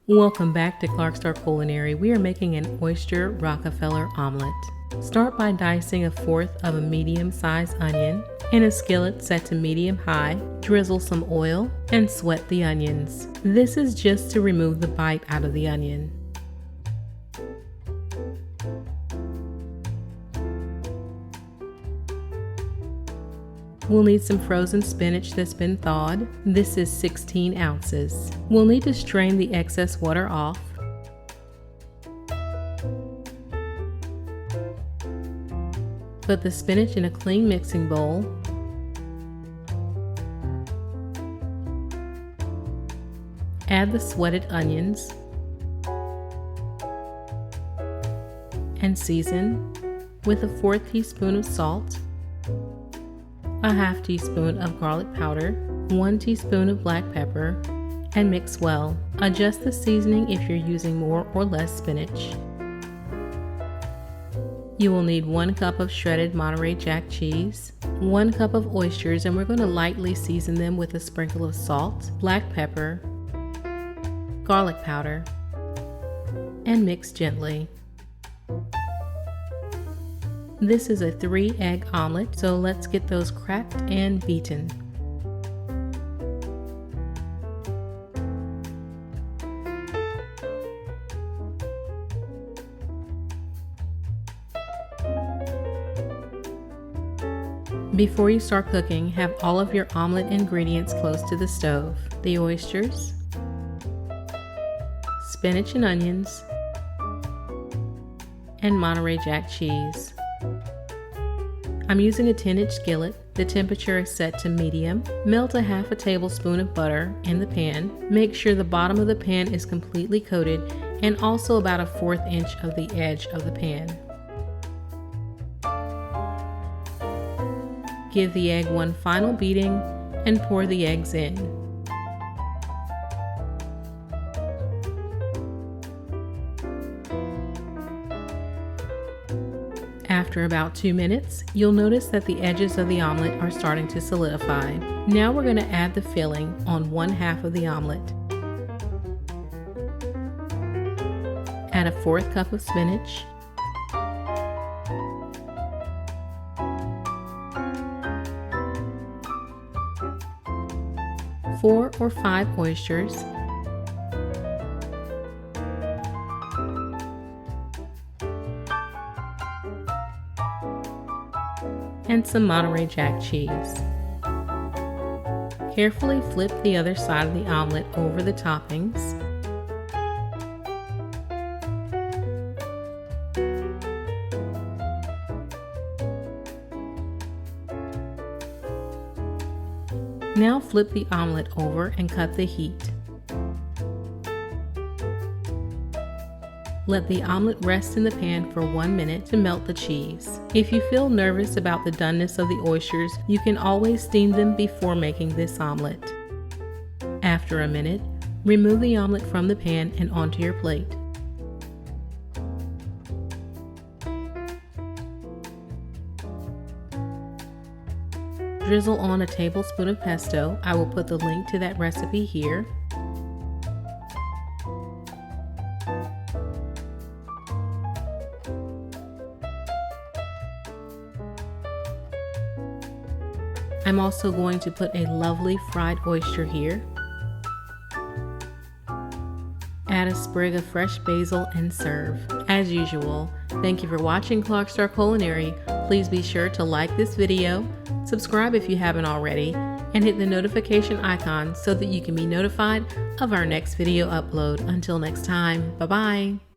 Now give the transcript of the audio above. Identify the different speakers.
Speaker 1: Welcome back to Clark Star Culinary. We are making an Oyster Rockefeller Omelette. Start by dicing 1/4 of a medium-sized onion. In a skillet set to medium-high, drizzle some oil and sweat the onions. This is just to remove the bite out of the onion. We'll need some frozen spinach that's been thawed. This is 16 ounces. We'll need to strain the excess water off. Put the spinach in a clean mixing bowl. Add the sweated onions and season with 1/4 teaspoon of salt, 1/2 teaspoon of garlic powder, 1 teaspoon of black pepper, and mix well. Adjust the seasoning if you're using more or less spinach. You will need 1 cup of shredded Monterey Jack cheese, 1 cup of oysters, and we're going to lightly season them with a sprinkle of salt, black pepper, garlic powder, and mix gently. This is a 3-egg omelet, so let's get those cracked and beaten. Before you start cooking, have all of your omelet ingredients close to the stove. The oysters, spinach and onions, and Monterey Jack cheese. I'm using a 10-inch skillet. The temperature is set to medium. Melt 1/2 tablespoon of butter in the pan. Make sure the bottom of the pan is completely coated and also about 1/4 inch of the edge of the pan. Give the egg one final beating and pour the eggs in. After about 2 minutes, you'll notice that the edges of the omelet are starting to solidify. Now we're going to add the filling on 1/2 of the omelet. Add 1/4 cup of spinach, 4 or 5 oysters, and some Monterey Jack cheese. Carefully flip the other side of the omelet over the toppings. Now flip the omelet over and cut the heat. Let the omelet rest in the pan for 1 minute to melt the cheese. If you feel nervous about the doneness of the oysters, you can always steam them before making this omelet. After a minute, remove the omelet from the pan and onto your plate. Drizzle on a tablespoon of pesto. I will put the link to that recipe here. I'm also going to put a lovely fried oyster here. Add a sprig of fresh basil and serve. As usual, thank you for watching Clark Star Culinary. Please be sure to like this video, subscribe if you haven't already, and hit the notification icon so that you can be notified of our next video upload. Until next time, bye-bye.